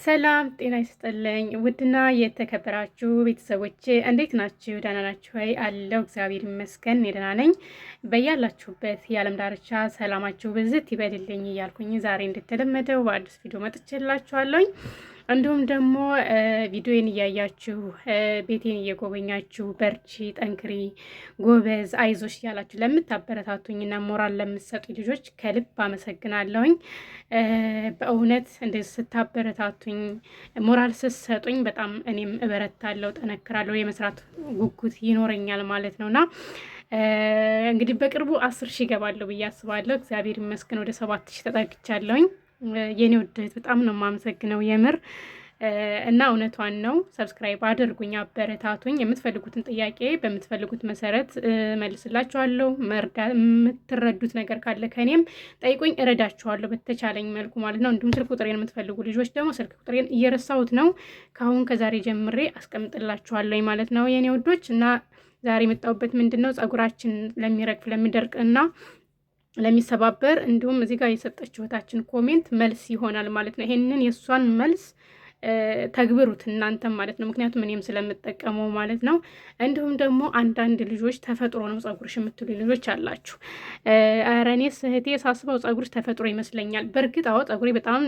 ሰላም ጤና ይስጥልኝ። ውድና የተከበራችሁ ቤተሰቦቼ እንዴት ናችሁ? ደህና ናችሁ ወይ? አለው እግዚአብሔር ይመስገን ደህና ነኝ። በያላችሁበት የዓለም ዳርቻ ሰላማችሁ ብዝት ይበልልኝ እያልኩኝ ዛሬ እንደተለመደው በአዲስ ቪዲዮ መጥቼላችኋለሁኝ። እንዲሁም ደግሞ ቪዲዮን እያያችሁ ቤቴን እየጎበኛችሁ በርቺ፣ ጠንክሪ፣ ጎበዝ፣ አይዞሽ እያላችሁ ለምታበረታቱኝና ሞራል ለምትሰጡ ልጆች ከልብ አመሰግናለሁኝ። በእውነት እንደዚህ ስታበረታቱኝ ሞራል ስትሰጡኝ በጣም እኔም እበረታለሁ፣ ጠነክራለሁ፣ የመስራት ጉጉት ይኖረኛል ማለት ነውና እንግዲህ በቅርቡ 10,000 እገባለሁ ብዬ አስባለሁ። እግዚአብሔር ይመስገን ወደ 7,000 ተጠግቻለሁኝ። የኔ ውድት በጣም ነው የማመሰግነው የምር እና እውነቷን ነው። ሰብስክራይብ አድርጉኝ፣ አበረታቱኝ። የምትፈልጉትን ጥያቄ በምትፈልጉት መሰረት መልስላችኋለሁ። የምትረዱት ነገር ካለ ከኔም ጠይቁኝ፣ እረዳችኋለሁ በተቻለኝ መልኩ ማለት ነው። እንዲሁም ስልክ ቁጥሬን የምትፈልጉ ልጆች ደግሞ ስልክ ቁጥሬን እየረሳሁት ነው፣ ከዛሬ ጀምሬ አስቀምጥላችኋለሁ ማለት ነው የኔ ውዶች። እና ዛሬ የመጣሁበት ምንድን ነው ፀጉራችን ለሚረግፍ ለሚደርቅ እና ለሚሰባበር እንዲሁም እዚህ ጋር የሰጠችው እህታችን ኮሜንት መልስ ይሆናል ማለት ነው። ይሄንን የእሷን መልስ ተግብሩት እናንተም ማለት ነው። ምክንያቱም እኔም ስለምጠቀመው ማለት ነው። እንዲሁም ደግሞ አንዳንድ ልጆች ተፈጥሮ ነው ፀጉርሽ የምትሉ ልጆች አላችሁ። ኧረ እኔስ እህቴ ሳስበው ፀጉርሽ ተፈጥሮ ይመስለኛል። በእርግጥ አዎ ፀጉሬ በጣም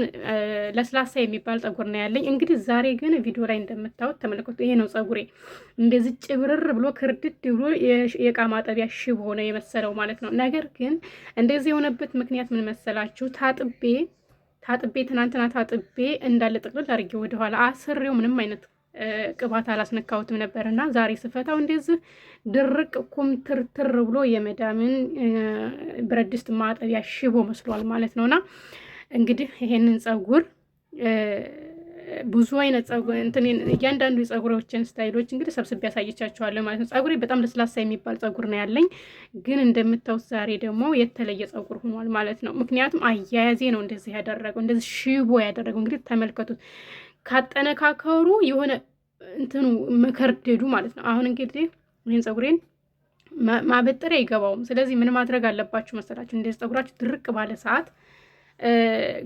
ለስላሳ የሚባል ፀጉር ነው ያለኝ። እንግዲህ ዛሬ ግን ቪዲዮ ላይ እንደምታዩት ተመልከቱ። ይሄ ነው ፀጉሬ እንደዚህ ጭብርር ብሎ ክርድድ ብሎ የእቃ ማጠቢያ ሽቦ ነው የመሰለው ማለት ነው። ነገር ግን እንደዚህ የሆነበት ምክንያት ምን መሰላችሁ? ታጥቤ ትናንትና ታጥቤ እንዳለ ጥቅልል አድርጌ ወደኋላ አስሬው ምንም አይነት ቅባት አላስነካሁትም ነበርና ዛሬ ስፈታው እንደዚህ ድርቅ ኩምትርትር ብሎ የመዳምን ብረት ድስት ማጠቢያ ሽቦ መስሏል ማለት ነውና እንግዲህ ይሄንን ፀጉር ብዙ አይነት ፀጉር እያንዳንዱ የፀጉሮችን ስታይሎች እንግዲህ ሰብስቤ ያሳየቻችኋለሁ ማለት ነው። ፀጉሬ በጣም ለስላሳ የሚባል ፀጉር ነው ያለኝ፣ ግን እንደምታዩት ዛሬ ደግሞ የተለየ ፀጉር ሆኗል ማለት ነው። ምክንያቱም አያያዜ ነው እንደዚህ ያደረገው፣ እንደዚህ ሽቦ ያደረገው። እንግዲህ ተመልከቱት፣ ካጠነካከሩ የሆነ እንትኑ መከርደዱ ማለት ነው። አሁን እንግዲህ ይህን ፀጉሬን ማበጠሪያ አይገባውም። ስለዚህ ምን ማድረግ አለባችሁ መሰላችሁ? እንደዚህ ፀጉራችሁ ድርቅ ባለ ሰዓት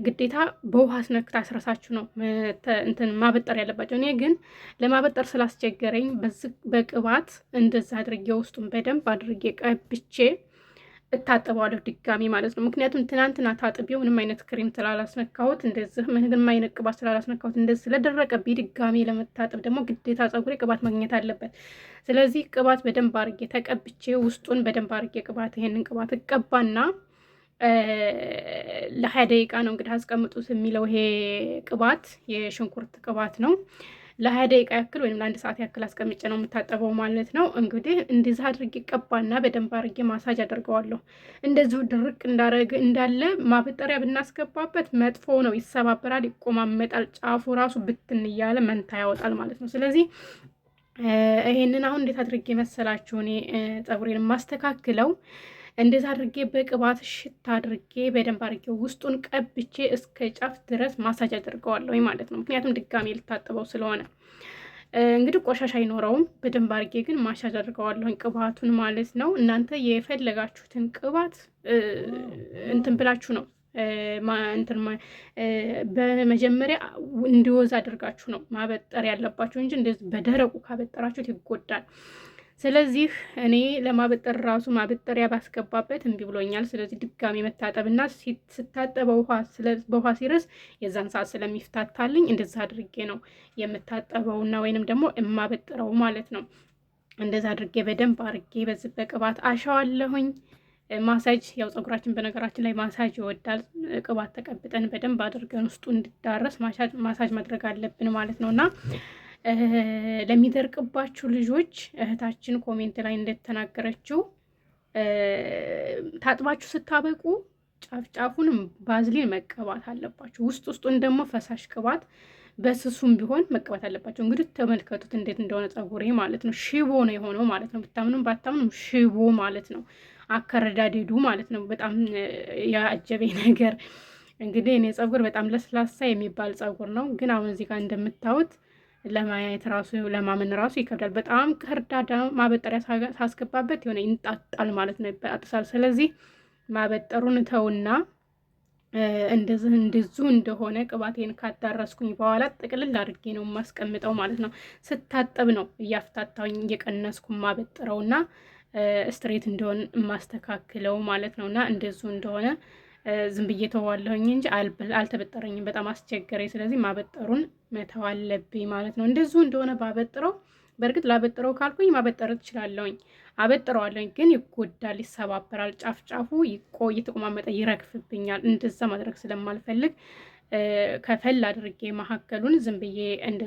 ግዴታ በውሃ አስነክታ አስረሳችሁ ነው እንትን ማበጠር ያለባቸው። እኔ ግን ለማበጠር ስላስቸገረኝ በቅባት እንደዛ አድርጌ ውስጡን በደንብ አድርጌ ቀብቼ እታጠበዋለሁ ድጋሚ ማለት ነው። ምክንያቱም ትናንትና ታጥቤው ምንም አይነት ክሬም ስላላስነካሁት እንደዚህ ምንም አይነት ቅባት ስላላስነካሁት እንደዚህ ስለደረቀብኝ ድጋሚ ለመታጠብ ደግሞ ግዴታ ፀጉሬ ቅባት ማግኘት አለበት። ስለዚህ ቅባት በደንብ አድርጌ ተቀብቼ ውስጡን በደንብ አድርጌ ይሄንን ቅባት እቀባና ለ20 ደቂቃ ነው እንግዲህ አስቀምጡት የሚለው። ይሄ ቅባት የሽንኩርት ቅባት ነው። ለ20 ደቂቃ ያክል ወይም ለ1 ሰዓት ያክል አስቀምጬ ነው የምታጠበው ማለት ነው። እንግዲህ እንደዚህ አድርጌ ቀባና በደንብ አድርጌ ማሳጅ አደርገዋለሁ። እንደዚሁ ድርቅ እንዳለ ማበጠሪያ ብናስገባበት መጥፎ ነው፣ ይሰባበራል፣ ይቆማመጣል፣ ጫፉ ራሱ ብትን እያለ መንታ ያወጣል ማለት ነው። ስለዚህ ይሄንን አሁን እንዴት አድርጌ መሰላችሁ እኔ ፀጉሬን ማስተካክለው እንደዛ አድርጌ በቅባት ሽታ አድርጌ በደንብ አድርጌ ውስጡን ቀብቼ እስከ ጫፍ ድረስ ማሳጅ አድርገዋለሁ ማለት ነው። ምክንያቱም ድጋሜ ልታጠበው ስለሆነ እንግዲህ ቆሻሻ አይኖረውም። በደንብ አድርጌ ግን ማሳጅ አድርገዋለሁ ቅባቱን ማለት ነው። እናንተ የፈለጋችሁትን ቅባት እንትን ብላችሁ ነው በመጀመሪያ እንዲወዝ አድርጋችሁ ነው ማበጠር ያለባችሁ እንጂ እንደዚህ በደረቁ ካበጠራችሁት ይጎዳል። ስለዚህ እኔ ለማበጠር ራሱ ማበጠሪያ ባስገባበት እምቢ ብሎኛል። ስለዚህ ድጋሚ መታጠብና ስታጠበው በውሃ ሲረስ የዛን ሰዓት ስለሚፍታታልኝ እንደዛ አድርጌ ነው የምታጠበውና ወይንም ደግሞ የማበጥረው ማለት ነው። እንደዛ አድርጌ በደንብ አድርጌ በዚህ በቅባት አሻዋለሁኝ። ማሳጅ ያው ፀጉራችን በነገራችን ላይ ማሳጅ ይወዳል። ቅባት ተቀብጠን በደንብ አድርገን ውስጡ እንዲዳረስ ማሳጅ ማድረግ አለብን ማለት ነውና ለሚደርቅባችሁ ልጆች እህታችን ኮሜንት ላይ እንደተናገረችው ታጥባችሁ ስታበቁ ጫፉን ባዝሊን መቀባት አለባችሁ። ውስጡን ደግሞ ፈሳሽ ቅባት በስሱም ቢሆን መቀባት አለባቸው። እንግዲህ ተመልከቱት እንዴት እንደሆነ ፀጉሬ ማለት ነው። ሽቦ ነው የሆነው ማለት ነው። ብታምኑም ባታምኑም ሽቦ ማለት ነው። አከረዳዴዱ ማለት ነው። በጣም ያጀበኝ ነገር እንግዲህ እኔ ፀጉር በጣም ለስላሳ የሚባል ፀጉር ነው። ግን አሁን እዚህ ጋር እንደምታዩት ለማየት ራሱ ለማመን ራሱ ይከብዳል። በጣም ከርዳዳ ማበጠሪያ ሳስገባበት የሆነ ይንጣጣል ማለት ነው፣ ይበጣጥሳል። ስለዚህ ማበጠሩን ተውና እንደዚሁ እንደሆነ ቅባቴን ካዳረስኩኝ በኋላ ጥቅልል አድርጌ ነው የማስቀምጠው ማለት ነው። ስታጠብ ነው እያፍታታኝ እየቀነስኩ ማበጥረውና ስትሬት እንደሆን የማስተካክለው ማለት ነውና እንደዚሁ እንደሆነ ዝም ብዬ ተዋለሁኝ እንጂ አልተበጠረኝም። በጣም አስቸገረኝ። ስለዚህ ማበጠሩን መተው አለብኝ ማለት ነው። እንደዚሁ እንደሆነ ባበጥረው በእርግጥ ላበጥረው ካልኩኝ ማበጠር ትችላለሁኝ። አበጥረዋለሁኝ ግን ይጎዳል፣ ይሰባበራል፣ ጫፍ ጫፉ እየተቆማመጠ ይረግፍብኛል። እንደዛ ማድረግ ስለማልፈልግ ከፈል አድርጌ መካከሉን ዝም ብዬ እንደ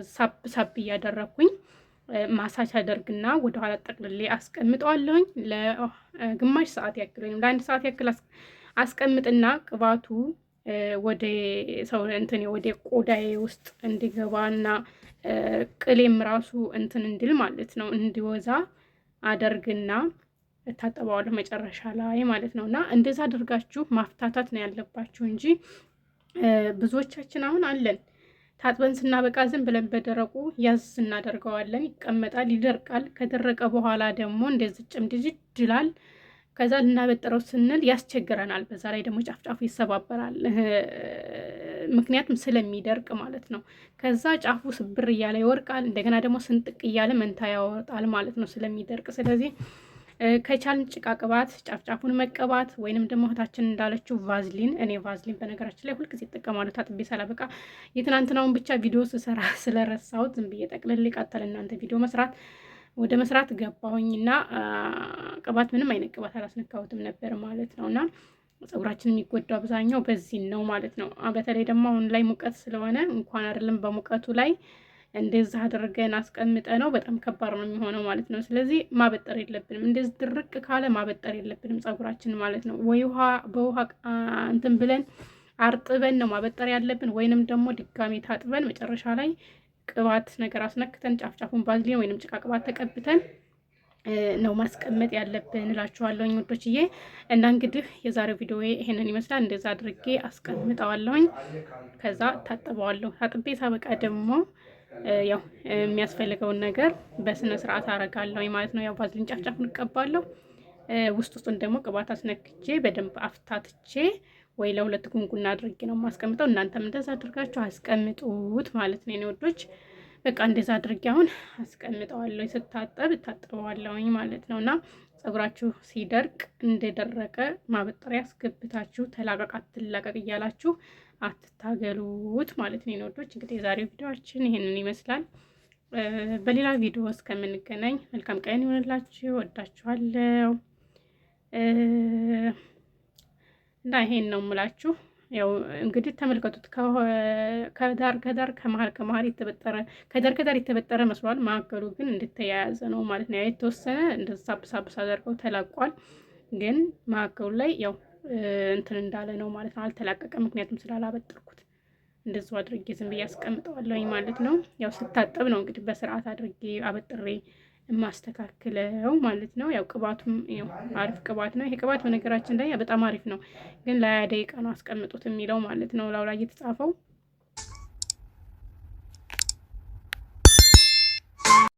ሳብ እያደረግኩኝ ማሳጅ አደርግና ወደኋላ ጠቅልሌ አስቀምጠዋለሁኝ ለግማሽ ሰዓት ያክል ወይም ለአንድ ሰዓት ያክል አስቀምጥና ቅባቱ ወደ ሰው እንትን ወደ ቆዳዬ ውስጥ እንዲገባና ቅሌም ራሱ እንትን እንዲል ማለት ነው እንዲወዛ አደርግና እታጠበዋለሁ መጨረሻ ላይ ማለት ነው። እና እንደዛ አድርጋችሁ ማፍታታት ነው ያለባችሁ እንጂ ብዙዎቻችን አሁን አለን ታጥበን ስናበቃ ዝም ብለን በደረቁ ያዝ እናደርገዋለን። ይቀመጣል፣ ይደርቃል። ከደረቀ በኋላ ደግሞ እንደዚህ ጭምድጅ ይላል። ከዛ ልናበጥረው ስንል ያስቸግረናል። በዛ ላይ ደግሞ ጫፍጫፉ ይሰባበራል፣ ምክንያቱም ስለሚደርቅ ማለት ነው። ከዛ ጫፉ ስብር እያለ ይወርቃል። እንደገና ደግሞ ስንጥቅ እያለ መንታ ያወጣል ማለት ነው ስለሚደርቅ። ስለዚህ ከቻልን ጭቃ ቅባት ጫፍጫፉን መቀባት ወይንም ደግሞ እህታችን እንዳለችው ቫዝሊን። እኔ ቫዝሊን በነገራችን ላይ ሁልጊዜ እጠቀማለሁ ታጥቤ ሳላበቃ። የትናንትናውን ብቻ ቪዲዮ ስሰራ ስለረሳሁት ዝም ብዬ ጠቅልል ቃጠል እናንተ ቪዲዮ ወደ መስራት ገባሁኝና ቅባት ምንም አይነት ቅባት አላስነካሁትም ነበር ማለት ነው። እና ፀጉራችን የሚጎዳው አብዛኛው በዚህ ነው ማለት ነው። በተለይ ደግሞ አሁን ላይ ሙቀት ስለሆነ እንኳን አይደለም በሙቀቱ ላይ እንደዚህ አድርገን አስቀምጠ ነው በጣም ከባድ ነው የሚሆነው ማለት ነው። ስለዚህ ማበጠር የለብንም። እንደዚህ ድርቅ ካለ ማበጠር የለብንም ፀጉራችን ማለት ነው። ወይ በውሃ እንትን ብለን አርጥበን ነው ማበጠር ያለብን፣ ወይንም ደግሞ ድጋሜ ታጥበን መጨረሻ ላይ ቅባት ነገር አስነክተን ጫፍጫፉን ባዝሊን ወይንም ጭቃ ቅባት ተቀብተን ነው ማስቀመጥ ያለብን እላችኋለሁኝ ውዶችዬ። እና እንግዲህ የዛሬው ቪዲዮ ይሄንን ይመስላል። እንደዛ አድርጌ አስቀምጠዋለሁኝ። ከዛ ታጥበዋለሁ። ታጥቤ ሳበቃ ደግሞ ያው የሚያስፈልገውን ነገር በስነ ስርዓት አረጋለሁኝ ማለት ነው። ያው ባዝሊን ጫፍጫፉን እቀባለሁ። ውስጡን ደግሞ ቅባት አስነክቼ በደንብ አፍታትቼ ወይ ለሁለት ጉንጉና አድርጌ ነው የማስቀምጠው። እናንተም እንደዛ አድርጋችሁ አስቀምጡት ማለት ነው የኔ ወዶች። በቃ እንደዛ አድርጌ አሁን አስቀምጠዋለሁ። ስታጠብ እታጠበዋለሁኝ ማለት ነው። እና ፀጉራችሁ ሲደርቅ እንደደረቀ ማበጠሪያ አስገብታችሁ ተላቀቅ አትላቀቅ እያላችሁ አትታገሉት ማለት ነው የኔ ወዶች። እንግዲህ የዛሬው ቪዲዮአችን ይሄንን ይመስላል። በሌላ ቪዲዮ እስከምንገናኝ መልካም ቀን ይሆንላችሁ። ወዳችኋለሁ። እና ይሄን ነው የምላችሁ። ያው እንግዲህ ተመልከቱት። ከዳር ከመሀል የተበጠረ ከዳር የተበጠረ መስሏል። መካከሉ ግን እንድተያያዘ ነው ማለት ነው። የተወሰነ እንደዛ ሳብሳብስ አድርገው ተላቋል። ግን መካከሉ ላይ ያው እንትን እንዳለ ነው ማለት ነው። አልተላቀቀ፣ ምክንያቱም ስላላበጠርኩት። እንደዚሁ አድርጌ ዝም ብዬ አስቀምጠዋለሁኝ ማለት ነው። ያው ስታጠብ ነው እንግዲህ በስርዓት አድርጌ አበጥሬ የማስተካክለው ማለት ነው። ያው ቅባቱም አሪፍ ቅባት ነው። ይሄ ቅባት በነገራችን ላይ በጣም አሪፍ ነው፣ ግን ለ20 ደቂቃ ነው አስቀምጡት የሚለው ማለት ነው ላው ላይ የተጻፈው።